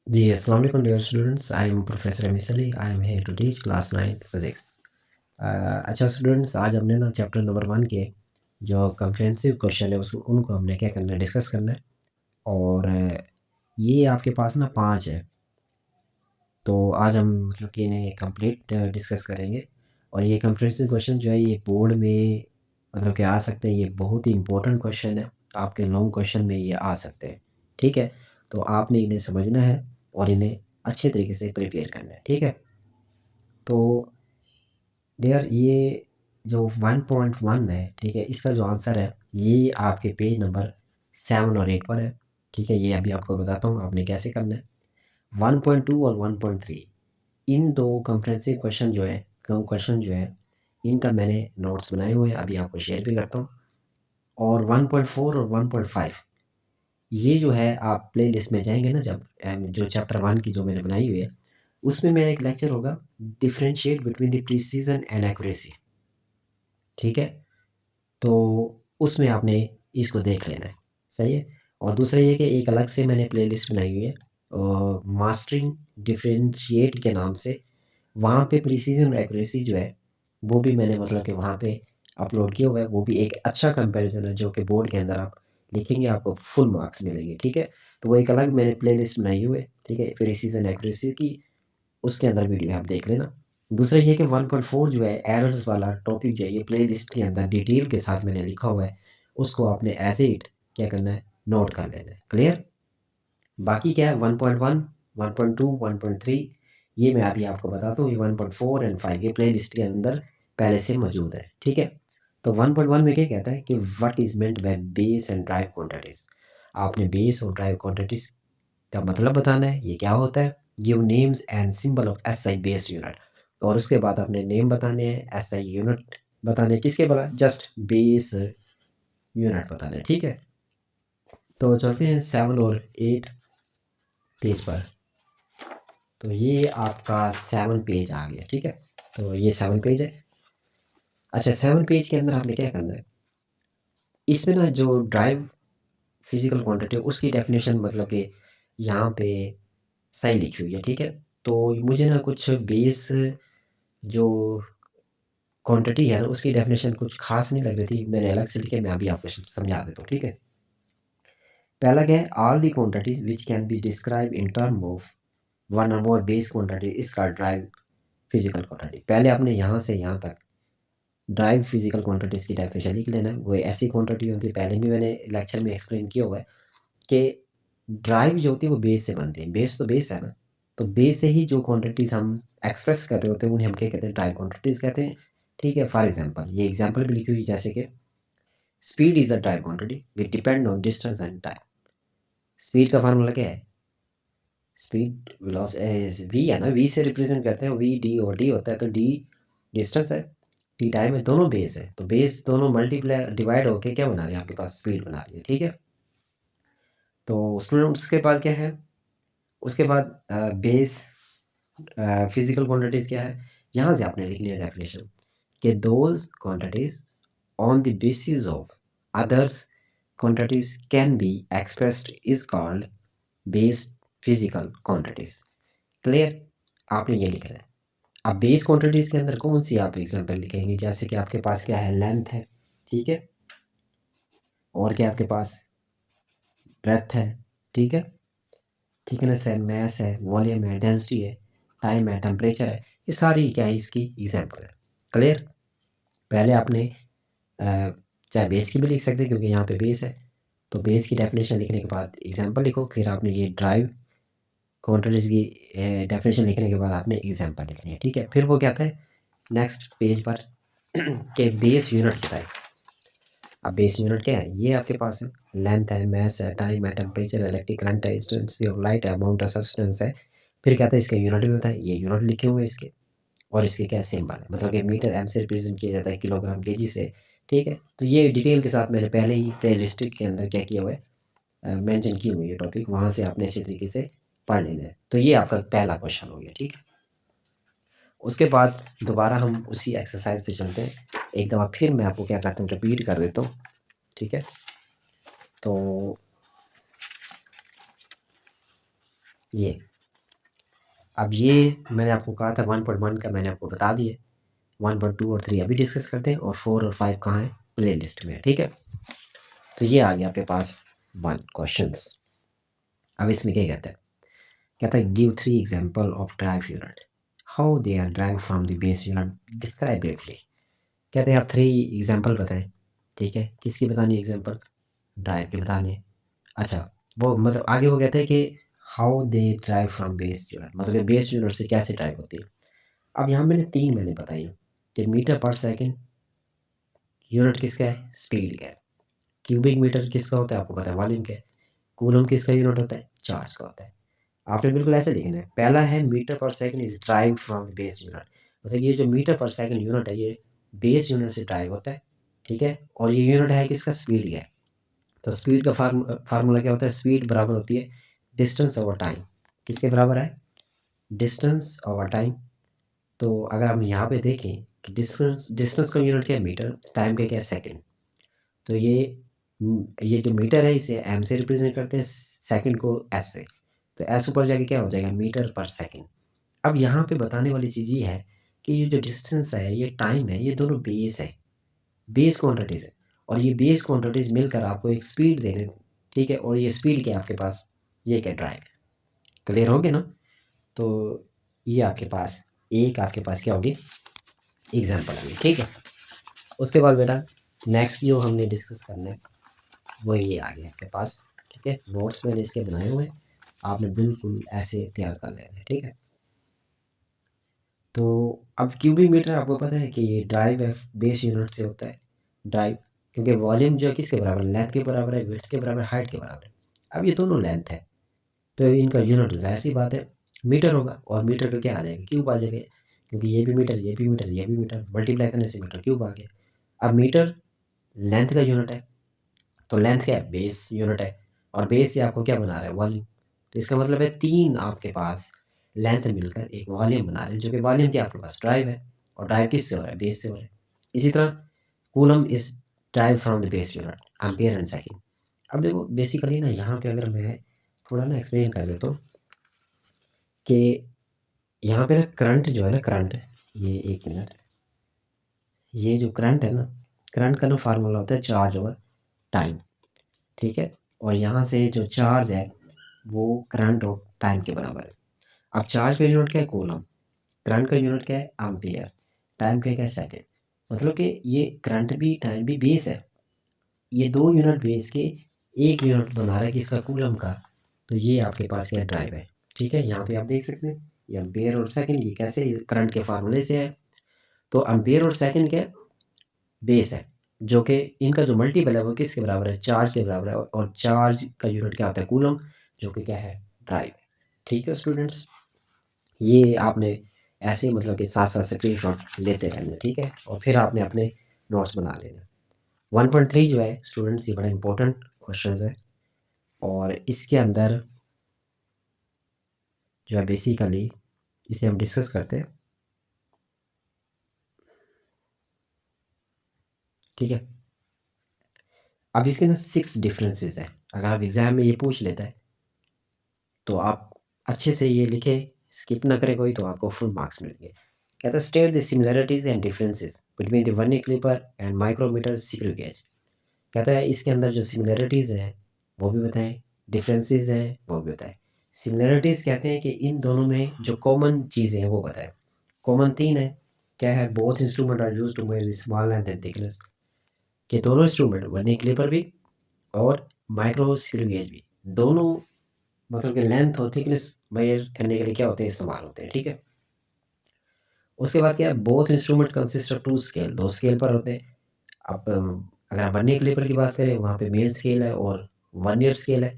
जी, अस्सलाम वालेकुम dear students, I am professor Amis Ali, I am here to teach class 9 physics. अच्छा students, आज हमने ना चैप्टर नंबर 1 के जो कम्प्रिहेंसिव क्वेश्चन है उस उनको हमने क्या करना है, डिस्कस करना है। और ये आपके पास ना 5 है, तो आज हम मतलब कि इन्हें कंप्लीट डिस्कस करेंगे। और ये कम्प्रिहेंसिव क्वेश्चन जो है ये बोर्ड में मतलब कि आ सकते हैं, ये बहुत ही इम्पोर्टेंट क्वेश्चन है, आपके लॉन्ग क्वेश्चन में ये आ सकते हैं, ठीक है? तो आपने इन्हें समझना है और इन्हें अच्छे तरीके से प्रिपेयर करना है, ठीक है? तो डियर ये जो 1.1 है, ठीक है? इसका जो आंसर है ये आपके पेज नंबर 7 और 8 पर है, ठीक है? ये अभी आपको बताता हूँ आपने कैसे करना है। 1.2 और 1.3 इन 2 कम्प्रिहेंसिव क्वेश्चन जो है, 2 क्वेश्चन जो है, इनका मैंने नोट्स बनाए हुए हैं, अभी आपको शेयर भी करता हूँ। और 1.4 और 1.5 ये जो है आप प्लेलिस्ट में जाएँगे ना जब जो चैप्टर 1 की जो मैंने बनाई हुई है, उसमें मेरा एक लेक्चर होगा differentiate between the precision and accuracy, ठीक है? तो उसमें आपने इसको देख लेना है, सही है? और दूसरा ये कि एक अलग से मैंने प्लेलिस्ट बनाई हुई है मास्टरिंग डिफरेंशिएट के नाम से, वहाँ पे प्रिसिजन और एक्यूरेसी जो है, वो भी मैंने मतलब कि वहाँ पे अपलोड किया हुआ है, वो भी एक अच्छा कंपैरिज़न है जो कि बोर्ड के अंदर आप लिखेंगे आपको फुल मार्क्स मिलेंगे, ठीक है? तो वो एक अलग मैंने प्लेलिस्ट बनाई हुई है, ठीक है? प्रिसिजन एक्यूरेसी की, उसके अंदर वीडियो आप देख लेना। दूसरा ये कि 1.4 जो है एरर्स वाला टॉपिक जो है ये प्लेलिस्ट के अंदर डिटेल के साथ मैंने लिखा हुआ है, उसको आपने एज़ इट क्या करना है, नोट कर लेना है, क्लियर? बाकी क्या है 1.1, 1.2, 1.3 ये मैं अभी आपको बताता हूँ, ये 1.4 एंड 5 ये प्लेलिस्ट के अंदर पहले से मौजूद है, ठीक है? तो 1.1 में क्या कहता है कि what is meant by base and drive quantities. आपने बेस और ड्राइव क्वांटिटीज़ का मतलब बताना है, ये क्या होता है? Give names and symbol of SI base unit. और उसके बाद आपने नेम बताने हैं, एसआई यूनिट बताने हैं, किसके बला जस्ट बेस यूनिट बताना है, ठीक है? तो चलते हैं 7 और 8 पेज पर। तो ये आपका 7 पेज आ गया, ठीक है? तो ये 7 पेज है। अच्छा 7 पेज के अंदर आपने क्या करना है, इसमें ना जो ड्राइव फिज़िकल क्वांटिटी है उसकी डेफ़िनेशन मतलब कि यहाँ पे सही लिखी हुई है, ठीक है? तो मुझे ना कुछ बेस जो क्वांटिटी है ना उसकी डेफ़िनेशन कुछ ख़ास नहीं लग रही थी, मैंने अलग से लिखे, मैं अभी आपको समझा देता हूँ, ठीक है? पहला क्या है, all the quantities which can be described in term of one or more base quantity is called derived physical quantity. पहले आपने यहाँ से यहाँ तक ड्राइव फिज़िकल क्वांटिटीज़ की डेफिनेशन लिख लेना है। वो ऐसी क्वांटिटी होती है, पहले भी मैंने लेक्चर में एक्सप्लेन किया हुआ है कि ड्राइव जो होती है वो बेस से बनती है। बेस तो बेस है ना, तो बेस से ही जो क्वांटिटीज़ हम एक्सप्रेस कर रहे होते हैं उन्हें हम क्या कहते हैं, ड्राइव क्वांटिटीज़ कहते हैं, ठीक है? फॉर एग्ज़ाम्पल ये एग्ज़ाम्पल भी लिखी हुई जैसे कि speed is a drive quantity which depend on distance and time. Speed का फार्मूला क्या है? स्पीड वी है ना, वी से रिप्रेज़ेंट करते हैं, वी, डी और डी होता है, तो डी डिस्टेंस है, टी टाइम है, दोनों बेस है। तो बेस दोनों मल्टीप्लाई डिवाइड होके क्या बना रही है आपके पास, स्पीड बना रही है, ठीक है? तो स्टूडेंट उसके बाद क्या है? उसके बाद बेस फिज़िकल क्वांटिटीज़ क्या है? यहाँ से आपने लिखनी है डेफिनिशन कि those quantities on the basis of others quantities can be expressed is called base physical quantities। Clear? आपने ये लिखना है। अब बेस क्वांटिटीज़ के अंदर कौन-सी आप एग्ज़ाम्पल लिखेंगे? जैसे कि आपके पास क्या है, लेंथ है, ठीक है? और क्या आपके पास ब्रेड्थ है, ठीक है? थिकनेस है, मास है, वॉल्यूम है, डेंसिटी है, टाइम है, टेम्परेचर है, ये सारी क्या है इसकी एग्ज़ाम्पल है। क्लियर? पहले आपने चाहे बेस की भी लिख सकते हैं क्योंकि यहाँ पे बेस है, तो बेस की डेफिनेशन लिखने के बाद एग्ज़ाम्पल लिखो, फिर आपने ये ड्राइव क्वांटिटीज़ की डेफिनेशन लिखने के बाद आपने एग्ज़ाम्पल लिखनी है, ठीक है? फिर वो कहता है नेक्स्ट पेज पर कि बेस यूनिट बताएँ। अब बेस यूनिट क्या है? ये आपके पास है, लेंथ है, मास है, टाइम है, टेम्परेचर है, इलेक्ट्रिक करंट है, इंटेंसिटी ऑफ लाइट है, अमाउंट ऑफ सब्सटेंस है। फिर कहता है इसका यूनिट भी बताएँ, ये यूनिट लिखे हुए हैं इसके, और इसके क्या सिंबल है, मतलब कि मीटर एम से रिप्रेज़ेंट किया जाता है, किलोग्राम केजी से, ठीक है? तो ये डिटेल के साथ मैंने पहले ही प्लेलिस्ट के अंदर क्या किया हुआ है, मेंशन की हुई है टॉपिक, वहाँ से आपने अच्छे तरीके से पढ़ लेना है। तो ये आपका पहला क्वेश्चन हो गया, ठीक है? उसके बाद दोबारा हम उसी एक्सरसाइज़ पे चलते हैं। एक दफ़ा फिर मैं आपको क्या करता हूँ, रिपीट कर देता हूँ, ठीक है? तो ये अब ये मैंने आपको कहा था 1.1 का मैंने आपको बता दिया। 1.2 और 3 अभी डिस्कस करते हैं और 4 और 5 कहाँ है? प्लेलिस्ट में है, ठीक है? तो ये आ गया आपके पास 1 क्वेश्चन्स। अब इसमें क्या कहता है? कहता है give 3 example of drive unit, how they are drive from the base unit, describe briefly. कहते हैं आप 3 एग्जांपल बताएं, ठीक है? किसकी बतानी है एग्जांपल? ड्राइव की बतानी है। अच्छा, वो मतलब आगे वो कहते हैं कि how they drive from base unit, मतलब बेस यूनिट से कैसे ड्राइव होती है। अब यहाँ मैंने बताई हैं कि मीटर पर सेकंड यूनिट किसका है? स्पीड का है। क्यूबिक मीटर किसका होता है? आपको पता है वॉल्यूम का है। कूलम किसका यूनिट होता है? चार्ज का होता है। आपने बिल्कुल ऐसे लिखना है। पहला है मीटर पर second is drive from base unit, मतलब ये जो मीटर पर सेकंड यूनिट है ये बेस यूनिट से ड्राइव होता है, ठीक है? और ये यूनिट है किसका? स्पीड का है। तो स्पीड का फार्मूला क्या होता है? स्पीड बराबर होती है डिस्टेंस ओवर टाइम। किसके बराबर है? Distance over time. तो अगर हम यहाँ पे देखें कि डिस्टेंस डिस्टेंस का यूनिट क्या है? मीटर, टाइम का क्या है? सेकंड। तो ये जो मीटर है इसे एम से रिप्रेजेंट करते हैं, सेकंड को एस से। तो एस ऊपर जाके क्या हो जाएगा? मीटर पर सेकंड। अब यहाँ पे बताने वाली चीज़ ये है कि ये जो डिस्टेंस है, ये टाइम है, ये दोनों बेस है, बेस क्वांटिटीज़ है। और ये बेस क्वांटिटीज़ मिलकर आपको एक स्पीड दे रहे हैं, ठीक है? और ये स्पीड क्या है आपके पास? ये क्या ड्राइव। क्लियर हो गया ना? तो ये आपके पास क्या होगी? एग्जाम्पल होगी, ठीक है? उसके बाद बेटा नेक्स्ट जो हमने डिस्कस करना है वो ये आ गया आपके पास, ठीक है? नोट्स मैंने इसके बनाए हुए हैं, आपने बिल्कुल ऐसे तैयार कर लेना है, ठीक है? तो अब क्यूबिक मीटर आपको पता है कि ये ड्राइव है, बेस यूनिट से होता है ड्राइव, क्योंकि वॉल्यूम जो है किसके बराबर है? लेंथ के बराबर है, विड्थ के बराबर है, हाइट के बराबर है। अब ये दोनों लेंथ है, तो इनका यूनिट ज़ाहिर सी बात है मीटर होगा, और मीटर का क्या आ जाएगा? क्यूब आ जाएगा, क्योंकि ये भी मीटर, ये भी मीटर, ये भी मीटर, मल्टीप्लाई करने से मीटर क्यूब आ गया। अब मीटर लेंथ का यूनिट है, तो लेंथ क्या है? बेस यूनिट है, और बेस से आपको क्या बना रहा है? वॉल्यूम। तो इसका मतलब है 3 आपके पास लेंथ मिलकर एक वॉल्यूम बना रहे हैं, जो कि वॉल्यूम क्या आपके पास? ड्राइव है, और ड्राइव किससे हो रहा है? बेस से हो रहा है। इसी तरह coulomb is drive from the base unit, ampere and second. अब देखो बेसिकली ना यहाँ पे अगर मैं थोड़ा ना एक्सप्लेन कर देता हूँ कि यहाँ पे ना करंट जो है ना, करंट, ये एक मिनट, ये जो करंट है ना, करंट का ना फार्मूला होता है चार्ज ओवर टाइम, ठीक है? और यहाँ से जो चार्ज है वो करंट और टाइम के बराबर है। अब चार्ज का यूनिट क्या है? कूलम। करंट का यूनिट क्या है? एम्पियर। टाइम का क्या है? सेकंड। मतलब कि ये करंट भी टाइम भी बेस है, ये दो यूनिट बेस के एक यूनिट बना रहा है किसका? कूलम का। तो ये आपके पास क्या ड्राइव है, ठीक है? यहाँ पे आप देख सकते हैं ये एम्पियर और सेकंड, ये कैसे करंट के फार्मूले से है। तो एम्पियर और सेकंड क्या बेस है, जो कि इनका जो मल्टीपल है वो किसके बराबर है? चार्ज के बराबर है, और चार्ज का यूनिट क्या होता है? कूलम, जो कि क्या है? ड्राइव। ठीक है स्टूडेंट्स, ये आपने ऐसे ही मतलब कि साथ साथ स्क्रीनशॉट लेते रहना, ठीक है? और फिर आपने अपने नोट्स बना लेना। 1.3 जो है स्टूडेंट्स, ये बड़ा इंपॉर्टेंट क्वेश्चन है, और इसके अंदर जो है बेसिकली इसे हम डिस्कस करते हैं, ठीक है? अब इसके ना 6 डिफरेंसेस हैं। अगर आप एग्ज़ाम में ये पूछ लेता है तो आप अच्छे से ये लिखें, स्किप ना करें कोई, तो आपको फुल मार्क्स मिलेंगे। कहता है state the similarities and differences between the vernier calliper and micrometer screw gauge. कहता है इसके अंदर जो सिमिलरिटीज़ हैं वो भी बताएं, डिफरेंसेस हैं वो भी बताएं। सिमिलरिटीज़ कहते हैं कि इन दोनों में जो कॉमन चीज़ें हैं वो बताएं। कॉमन 3 है, क्या है? Both instrument are used to measure small length and thickness, कि दोनों इंस्ट्रूमेंट वर्नियर कैलिपर भी और माइक्रो स्क्रू गेज भी, दोनों मतलब कि लेंथ और थिकनेस मेजर करने के लिए क्या होते हैं? इस्तेमाल होते हैं, ठीक है? उसके बाद क्या है? Both instrument consist of 2 scale, 2 scale पर होते हैं। अब अगर आप वर्नियर कैलिपर की बात करें वहाँ पे मेन स्केल है और वर्नियर स्केल है।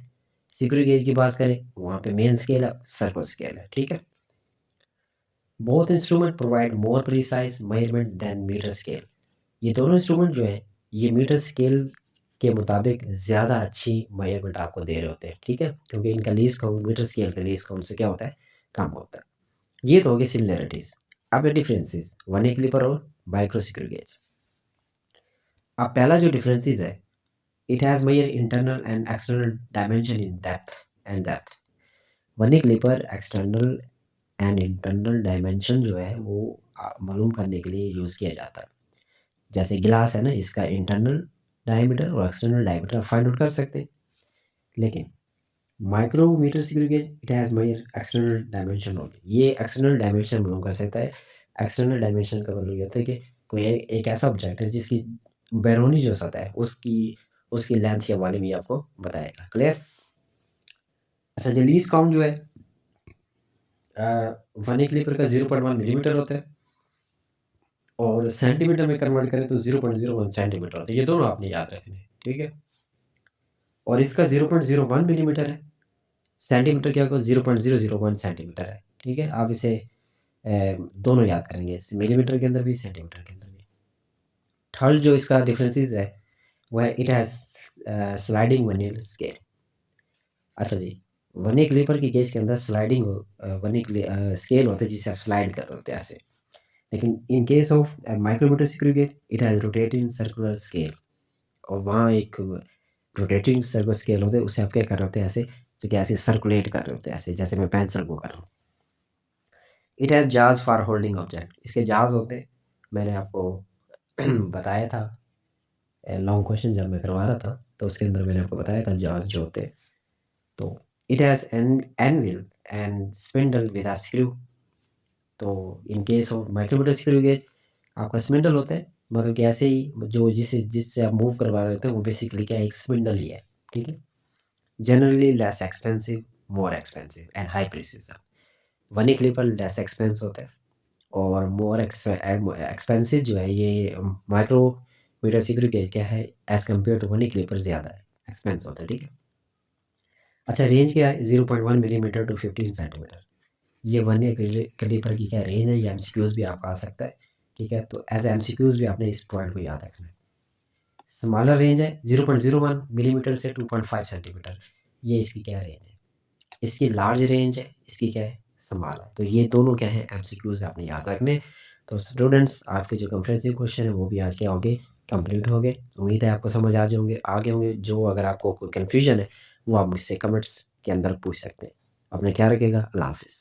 स्क्रू गेज की बात करें वहाँ पे मेन स्केल है, सर्कल स्केल है, ठीक है? Both instrument provide more precise measurement than metre scale. ये दोनों इंस्ट्रूमेंट जो हैं ये मीटर स्केल के मुताबिक ज़्यादा अच्छी मेजरमेंट आपको दे रहे होते हैं, ठीक है? क्योंकि इनका लीस्ट काउंट मीटर स्केल का लीस्ट काउंट से क्या होता है? कम होता है। ये तो हो गई सिमिलरिटीज़। अब ये डिफरेंसेस वर्नियर कैलिपर और माइक्रो स्क्रू गेज। अब पहला जो डिफरेंसेस है, it has measure internal and external dimension in depth and depth. Vernier calliper external and internal dimension जो है वो मालूम करने के लिए यूज़ किया जाता है। जैसे गिलास है ना, इसका इंटरनल डायमीटर और एक्सटर्नल डायमीटर आप फाइंड आउट कर सकते हैं। लेकिन micrometer screw gauge it has measure external dimension only, ये एक्सटर्नल डायमेंशन मालूम कर सकता है। एक्सटर्नल डायमेंशन का मतलब ये होता है कि कोई एक ऐसा ऑब्जेक्ट है जिसकी बैरूनी जो सतह है उसकी उसकी लेंथ या वॉल्यूम ये आपको बताएगा। क्लियर? अच्छा, जो लीस्ट काउंट जो है अ, 1 क्लिपर का 0.1 मिलीमीटर होता है और सेंटीमीटर में कन्वर्ट करें तो 0.01 सेंटीमीटर होता है। ये दोनों आपने याद रखने हैं, ठीक है? और इसका 0.01 मिलीमीटर है, सेंटीमीटर क्या होगा 0.001 सेंटीमीटर है, ठीक है? आप इसे दोनों याद करेंगे, मिलीमीटर के अंदर भी, सेंटीमीटर के अंदर भी। थर्ड जो इसका डिफरेंसेस है वो है it has sliding vernier scale. अच्छा जी, वर्नियर कैलिपर की केस के अंदर स्लाइडिंग स्केल होता है जिसे आप स्लाइड कर रहे होते हैं ऐसे। लेकिन in case of micrometer screw gauge it has rotating circular scale, और वहाँ एक रोटेटिंग सर्कुलर स्केल होता है, उसे आप क्या कर रहे होते हैं ऐसे, जो कि ऐसे सर्कुलेट कर रहे होते हैं ऐसे, जैसे मैं पेंसिल को कर रहा हूँ। It has jars for holding object, इसके जार्स होते हैं, मैंने आपको बताया था लॉन्ग क्वेश्चन जब मैं करवा रहा था, तो उसके अंदर मैंने आपको बताया था जार्स जो होते हैं। तो it has an anvil and spindle with a screw. तो in case of micrometer screw gauge आपका स्पिंडल होता है, मतलब कि ऐसे ही जो जिससे आप मूव करवा रहे होते हैं वो बेसिकली क्या है, एक स्पिंडल ही है, ठीक है? Generally less expensive, more expensive and high precision. Vani clipper less expense होता है और मोर एक्सपेंसिव जो है ये माइक्रोमीटर स्क्रू गेज क्या है, as compare to Vani clipper ज़्यादा है, एक्सपेंस होता है, ठीक है? अच्छा, रेंज क्या है? 0.1 मिलीमीटर टू 15 सेंटीमीटर। ये वर्नियर कैलिपर की क्या रेंज है, ये एमसीक्यूज़ भी आपका आ सकता है, ठीक है? तो एज़ एमसीक्यूज़ भी आपने इस पॉइंट को याद रखना है। स्मॉलर रेंज है 0.01 मिलीमीटर से 2.5 सेंटीमीटर, ये इसकी क्या रेंज है। इसकी लार्ज रेंज है, इसकी क्या है, स्मॉल है। तो ये दोनों क्या है, एमसीक्यूज़ आपने याद रखने। तो स्टूडेंट्स, आपके जो कंप्रेहेंसिव क्वेश्चन है वो भी आज क्या हो गए, कंप्लीट हो गए। उम्मीद है आपको समझ आ गए होंगे। जो अगर आपको कोई कन्फ्यूजन है वो आप मुझसे कमेंट्स के अंदर पूछ सकते हैं। अपना ख्याल रखिएगा। अल्लाह हाफ़िज़।